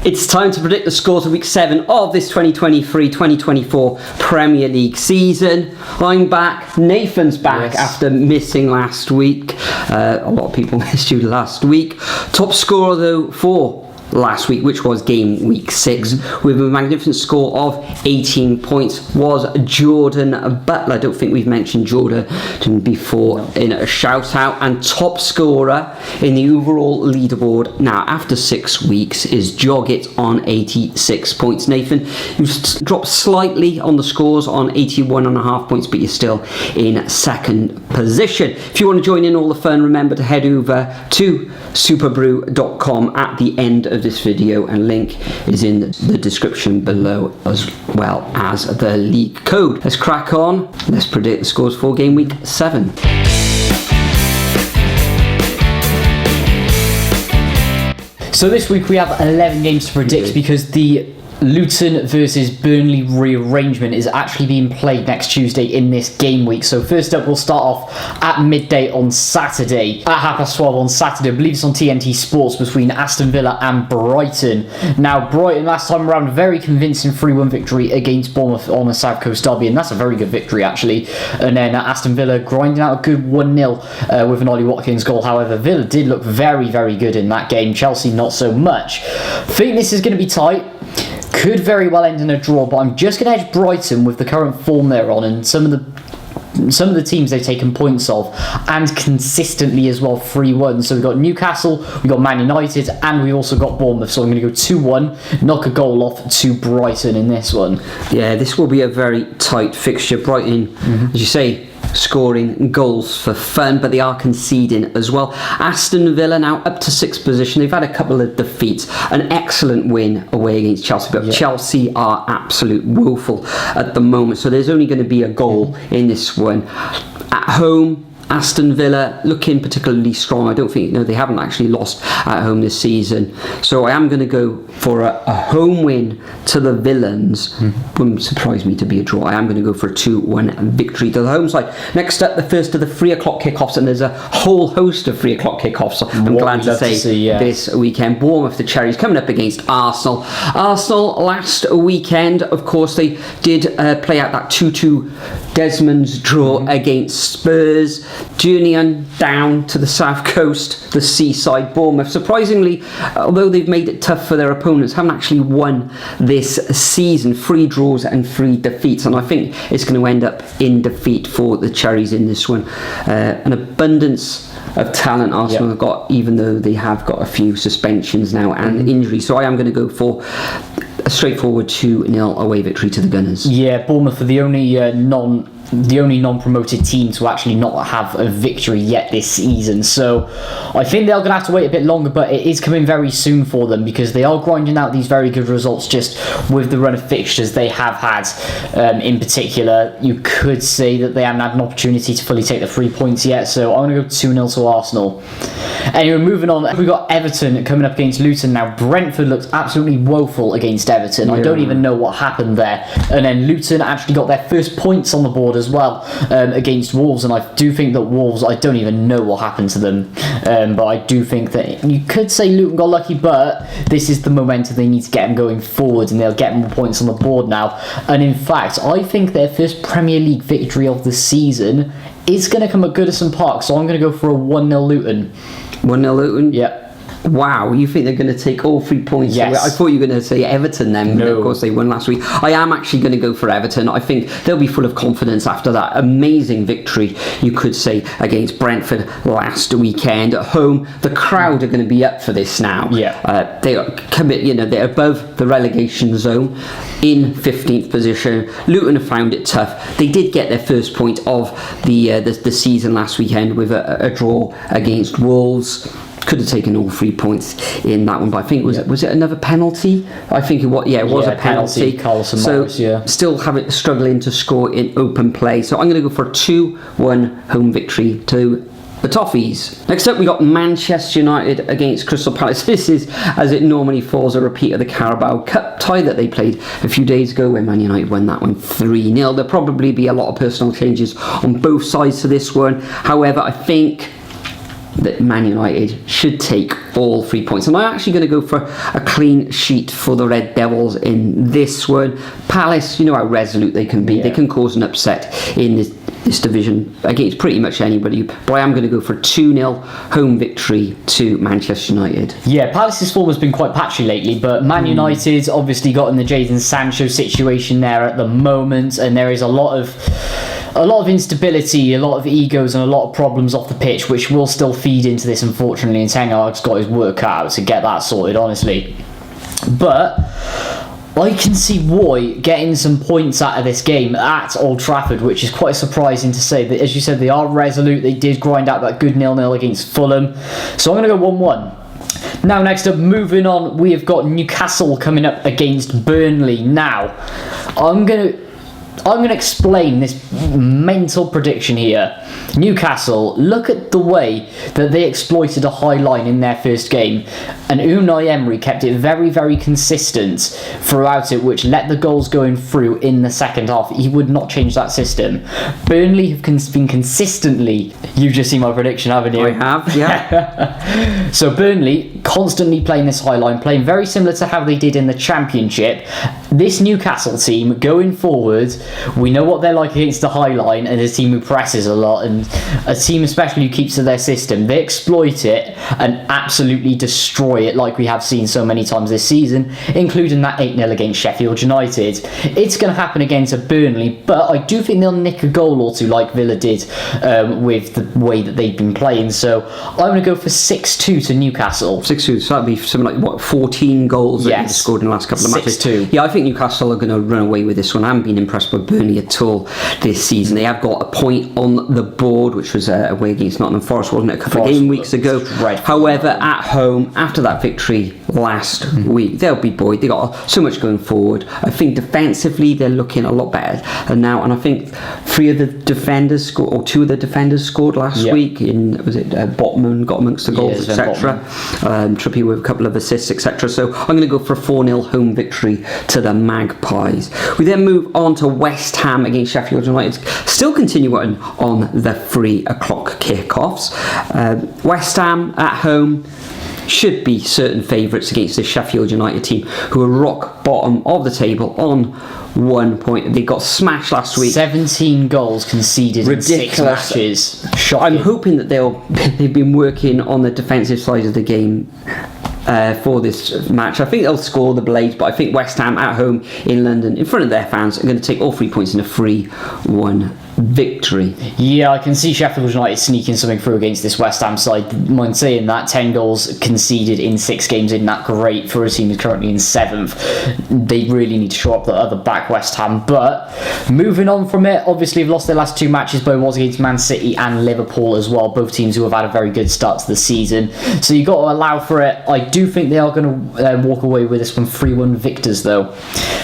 It's time to predict the scores of Week 7 of this 2023-2024 Premier League season. I'm back, Nathan's back after missing last week. A lot of people missed you last week. Top scorer though for last week, which was game week 6, with a magnificent score of 18 points, was Jordan Butler. I don't think we've mentioned Jordan before in a shout out. And top scorer in the overall leaderboard now after 6 weeks is Joggett on 86 points. Nathan, you've dropped slightly on the scores on 81.5 points, but you're still in second position. If you want to join in all the fun, remember to head over to superbru.com at the end of this video, and link is in the description below, as well as the league code. Let's crack on. Let's predict the scores for game week 7. So this week we have 11 games to predict because the Luton versus Burnley rearrangement is actually being played next Tuesday in this game week. So first up, we'll start off at midday on Saturday, at 12:30 on Saturday. I believe it's on TNT Sports, between Aston Villa and Brighton. Now, Brighton last time around, very convincing 3-1 victory against Bournemouth on the South Coast derby, and that's a very good victory actually. And then Aston Villa grinding out a good 1-0 with an Ollie Watkins goal. However, Villa did look very, very good in that game. Chelsea not so much. I think this is going to be tight. Could very well end in a draw, but I'm just going to edge Brighton with the current form they're on and some of the teams they've taken points of, and consistently as well, 3-1. So we've got Newcastle, we've got Man United, and we've also got Bournemouth. So I'm going to go 2-1, knock a goal off to Brighton in this one. Yeah, this will be a very tight fixture. Brighton, as you say, scoring goals for fun, but they are conceding as well. Aston Villa now up to 6th position. They've had a couple of defeats, an excellent win away against Chelsea, but Chelsea are absolute woeful at the moment, so there's only going to be a goal in this one. At home, Aston Villa looking particularly strong. I don't think, they haven't actually lost at home this season. So I am going to go for a home win to the Villains. Wouldn't surprise me to be a draw. I am going to go for a 2-1 victory to the home side. Next up, the first of the 3 o'clock kickoffs, and there's a whole host of 3 o'clock kickoffs, I'm glad to say, this weekend. Bournemouth, the Cherries, coming up against Arsenal. Arsenal last weekend, of course, they did play out that 2-2 Desmond's draw against Spurs. Journey on down to the south coast, the seaside. Bournemouth, surprisingly, although they've made it tough for their opponents, haven't actually won this season. 3 draws and 3 defeats, and I think it's going to end up in defeat for the Cherries in this one. An abundance of talent Arsenal have got, even though they have got a few suspensions now and injuries. So I am going to go for a straightforward 2-0 away victory to the Gunners. Yeah, Bournemouth are the only non-promoted team to actually not have a victory yet this season, so I think they're going to have to wait a bit longer, but it is coming very soon for them because they are grinding out these very good results just with the run of fixtures they have had. In particular, you could say that they haven't had an opportunity to fully take the 3 points yet, so I'm going to go 2-0 to Arsenal. Anyway, moving on, we've got Everton coming up against Luton. Now, Brentford looked absolutely woeful against Everton. I don't even know what happened there. And then Luton actually got their first points on the board as well against Wolves, and I do think that Wolves, I don't even know what happened to them, but I do think that you could say Luton got lucky, but this is the momentum they need to get them going forward, and they'll get more points on the board now. And in fact, I think their first Premier League victory of the season is going to come at Goodison Park, so I'm going to go for a 1-0 Luton. 1-0 Luton? Yep. Wow, you think they're going to take all 3 points? Yes. I thought you were going to say Everton then. No. Of course, they won last week. I am actually going to go for Everton. I think they'll be full of confidence after that amazing victory, you could say, against Brentford last weekend at home. The crowd are going to be up for this now. Yeah. They are they're above the relegation zone in 15th position. Luton have found it tough. They did get their first point of the season last weekend with a draw against Wolves. Could have taken all 3 points in that one, but I think was it another penalty? I think it was. Yeah, it was a penalty. So still struggling to score in open play. So I'm going to go for a 2-1 home victory to the Toffees. Next up, we got Manchester United against Crystal Palace. This is, as it normally falls, a repeat of the Carabao Cup tie that they played a few days ago, where Man United won that one 3-0. There'll probably be a lot of personal changes on both sides to this one. However, I think that Man United should take all 3 points. And I'm actually going to go for a clean sheet for the Red Devils in this one. Palace, you know how resolute they can be. They can cause an upset in this division against pretty much anybody. But I am going to go for a 2-0 home victory to Manchester United. Yeah, Palace's form has been quite patchy lately, but Man United's obviously got in the Jadon Sancho situation there at the moment, and there is a lot of instability, a lot of egos, and a lot of problems off the pitch, which will still feed into this, unfortunately. And Ten Hag's got his work cut out to get that sorted, honestly. But I can see Roy getting some points out of this game at Old Trafford, which is quite surprising to say. That, as you said, they are resolute. They did grind out that good 0-0 against Fulham. So I'm going to go 1-1. Now, next up, moving on, we have got Newcastle coming up against Burnley. Now, I'm going to explain this mental prediction here. Newcastle, look at the way that they exploited a high line in their first game, and Unai Emery kept it very, very consistent throughout it, which let the goals going through in the second half. He would not change that system. Burnley have been consistently... You've just seen my prediction, haven't you? I have, yeah. So Burnley constantly playing this high line, playing very similar to how they did in the Championship. This Newcastle team going forward, we know what they're like against the high line, and a team who presses a lot, and a team especially who keeps to their system. They exploit it and absolutely destroy it, like we have seen so many times this season, including that 8-0 against Sheffield United. It's going to happen against Burnley, but I do think they'll nick a goal or two like Villa did with the way that they've been playing. So I'm going to go for 6-2 to Newcastle. 6-2, so that'd be something like, 14 goals that they've scored in the last couple of matches? 6-2. Yeah, I think Newcastle are going to run away with this one. I haven't been impressed by Burnley at all this season. They have got a point on the board, which was away against Nottingham Forest, wasn't it, a couple of game weeks ago. However, at home, after that victory last week, they'll be buoyed. They got so much going forward. I think defensively they're looking a lot better now, and I think 2 of the defenders scored last week. Botman got amongst the goals, etc. Trippier with a couple of assists, etc. So I'm going to go for a 4-0 home victory to the Magpies. We then move on to West Ham against Sheffield United. Still continuing on the 3 o'clock kickoffs. West Ham at home should be certain favourites against the Sheffield United team, who are rock bottom of the table on 1 point. They got smashed last week. 17 goals conceded in 6 matches. Shocking. I'm hoping that they've been working on the defensive side of the game for this match. I think they'll score the Blades, but I think West Ham at home in London in front of their fans are going to take all 3 points in a 3-1 victory. Yeah, I can see Sheffield United sneaking something through against this West Ham side. Mind saying that, 10 goals conceded in 6 games isn't that great for a team who's currently in 7th. They really need to show up the other back, West Ham. But moving on from it, obviously they've lost their last 2 matches, but it was against Man City and Liverpool as well, both teams who have had a very good start to the season. So you've got to allow for it. I do think they are going to walk away with this one 3-1 victors though.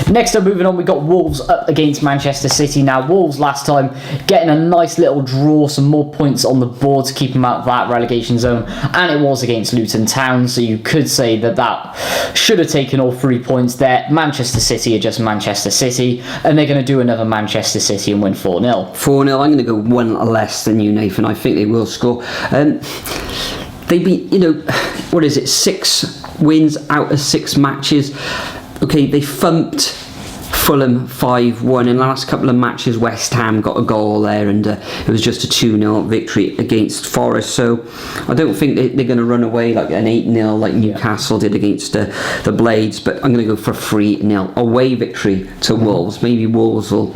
Next up, moving on, we got Wolves up against Manchester City. Now, Wolves last time getting a nice little draw, some more points on the board to keep them out of that relegation zone, and it was against Luton Town, so you could say that should have taken all 3 points there. Manchester City are just Manchester City, and they're going to do another Manchester City and win 4-0. 4-0, I'm going to go 1 less than you, Nathan. I think they will score. They've been, 6 wins out of 6 matches. Okay, they thumped Fulham 5-1. In the last couple of matches, West Ham got a goal there, and it was just a 2-0 victory against Forest. So I don't think they're going to run away like an 8-0 like Newcastle did against the Blades, but I'm going to go for a 3-0 away victory to Wolves. Maybe Wolves will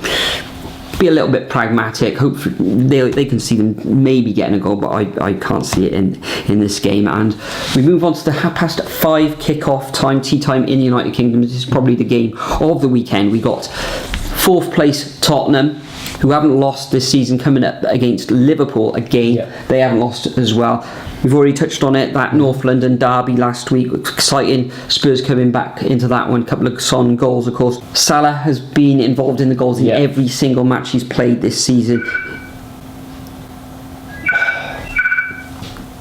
be a little bit pragmatic. Hopefully they can see them maybe getting a goal, but I can't see it in this game. And we move on to the 5:30 kickoff time, tea time in the United Kingdom. This is probably the game of the weekend. We got 4th place Tottenham, who haven't lost this season, coming up against Liverpool again. They haven't lost as well. We've already touched on it, that North London derby last week. Exciting. Spurs coming back into that one. A couple of Son goals, of course. Salah has been involved in the goals in every single match he's played this season.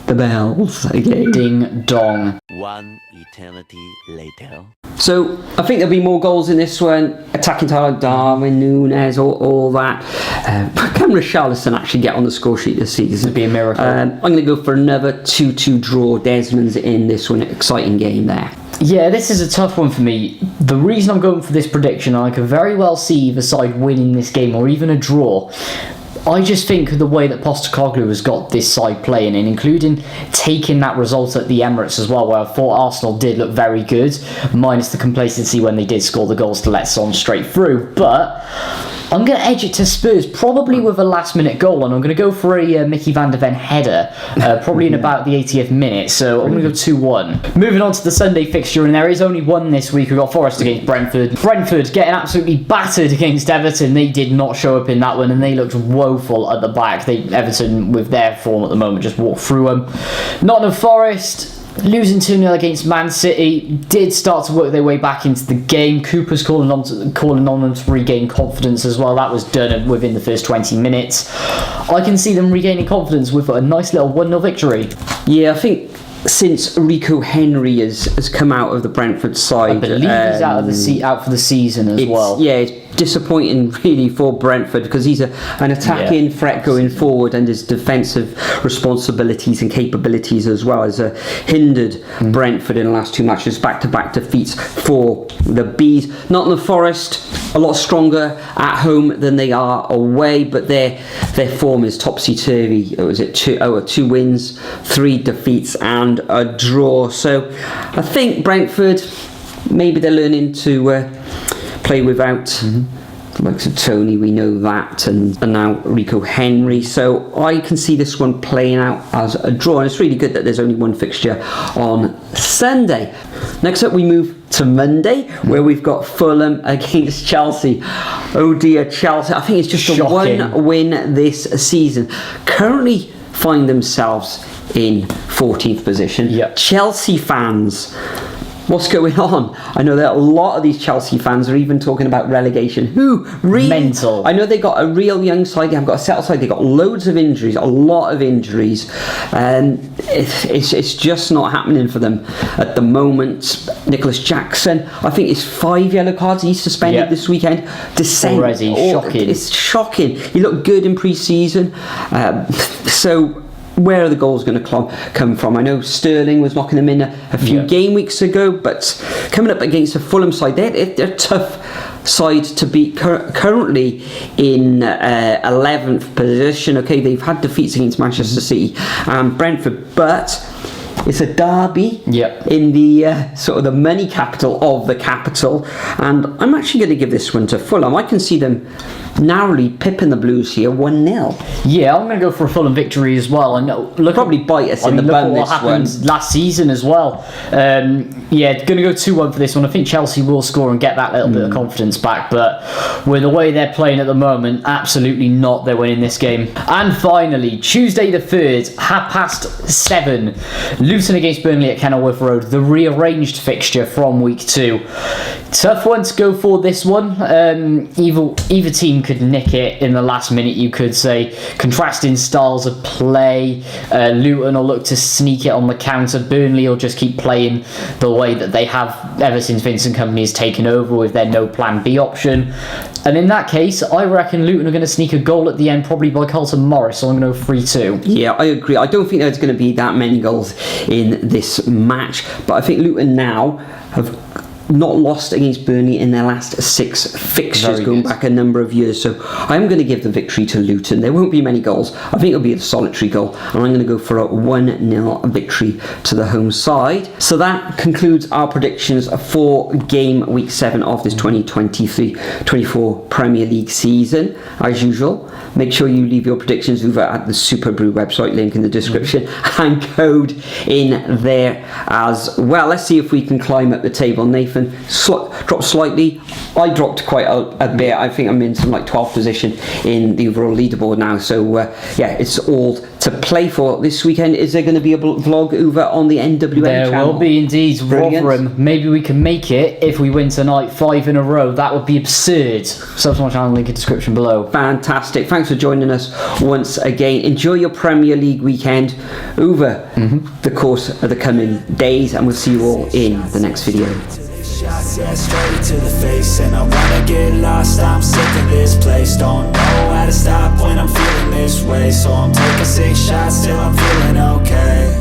The bells again. Ding dong. One eternity later. So I think there'll be more goals in this one. Attacking Tyler Darwin, Nunes, all that. Can Richarlison actually get on the score sheet this season? It'd be a miracle. I'm going to go for another 2-2 draw. Desmond's in this one. Exciting game there. Yeah, this is a tough one for me. The reason I'm going for this prediction, I could very well see either side winning this game or even a draw. I just think of the way that Postecoglou has got this side playing, and including taking that result at the Emirates as well, where I thought Arsenal did look very good, minus the complacency when they did score the goals to let Son straight through. But I'm going to edge it to Spurs, probably with a last-minute goal, and I'm going to go for a Mickey van der Ven header, probably in about the 80th minute, so I'm going to go 2-1. Moving on to the Sunday fixture, and there is only one this week. We've got Forest against Brentford. Brentford getting absolutely battered against Everton. They did not show up in that one, and they looked woeful at the back. Everton, with their form at the moment, just walked through them. Nottingham Forest losing 2-0 against Man City did start to work their way back into the game. Cooper's calling on them to regain confidence as well. That was done within the first 20 minutes. I can see them regaining confidence with a nice little 1-0 victory. Yeah, I think since Rico Henry has come out of the Brentford side, I believe he's out for the season as well. Yeah, it's disappointing really for Brentford, because he's an attacking threat going forward, and his defensive responsibilities and capabilities as well as hindered Brentford in the last two matches. Back-to-back defeats for the Bees. Nottingham Forest a lot stronger at home than they are away, but their form is topsy-turvy. Was it 2 wins, 3 defeats and a draw? So I think Brentford, maybe they're learning to play without the likes of Tony, we know that, and now Rico Henry. So I can see this one playing out as a draw, and it's really good that there's only one fixture on Sunday. Next up we move to Monday, where we've got Fulham against Chelsea. Oh dear, Chelsea. I think it's just a one win this season. Currently find themselves in 14th position. Yep. Chelsea fans, what's going on? I know that a lot of these Chelsea fans are even talking about relegation. Who? Really? Mental. I know they got a real young side, they have got a settled side, they got loads of injuries, a lot of injuries. It's just not happening for them at the moment. Nicholas Jackson, I think it's 5 yellow cards he's suspended this weekend. Already, shocking. It's shocking. He looked good in pre-season. So where are the goals going to come from? I know Sterling was knocking them in a few game weeks ago, but coming up against a Fulham side, they're a tough side to beat. Currently in 11th position. Okay, they've had defeats against Manchester City and Brentford, but it's a derby in the sort of the money capital of the capital, and I'm actually going to give this one to Fulham. I can see them narrowly pipping the Blues here 1-0. Yeah, I'm going to go for a Fulham victory as well. And look, probably bite us in the bum this one. Last season as well. Yeah, going to go 2-1 for this one. I think Chelsea will score and get that little bit of confidence back, but with the way they're playing at the moment, absolutely not. They're winning this game. And finally, Tuesday the 3rd, 7:30, Luton against Burnley at Kenilworth Road, the rearranged fixture from week 2. Tough one to go for this one. Either team could nick it in the last minute, you could say. Contrasting styles of play. Luton will look to sneak it on the counter. Burnley will just keep playing the way that they have ever since Vincent Kompany has taken over with their no plan B option. And in that case, I reckon Luton are going to sneak a goal at the end, probably by Carlton Morris, so I'm going to go 3-2. Yeah, I agree. I don't think there's going to be that many goals in this match, but I think Luton now have not lost against Burnley in their last 6 fixtures, going back a number of years. So I'm going to give the victory to Luton. There won't be many goals. I think it'll be a solitary goal, and I'm going to go for a 1-0 victory to the home side. So that concludes our predictions for game week 7 of this 2023-24 Premier League season. As usual, make sure you leave your predictions over at the Superbru website, link in the description, and code in there as well. Let's see if we can climb up the table. Nathan, 11 dropped slightly. I dropped quite a bit. I think I'm in some like 12th position in the overall leaderboard now. So it's all to play for this weekend. Is there going to be a vlog over on the NWN there channel? There will be indeed. Brilliant. Rotherham. Maybe we can make it if we win tonight 5 in a row. That would be absurd. Sub to my channel, link in the description below. Fantastic. Thanks for joining us once again. Enjoy your Premier League weekend over the course of the coming days, and we'll see you all in the next video. Shots, yeah, straight to the face, and I wanna get lost. I'm sick of this place, don't know how to stop when I'm feeling this way. So I'm taking 6 shots till I'm feeling okay.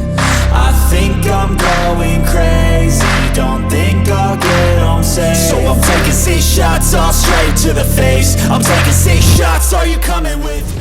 I think I'm going crazy, don't think I'll get home safe. So I'm taking 6 shots all straight to the face. I'm taking 6 shots, are you coming with me?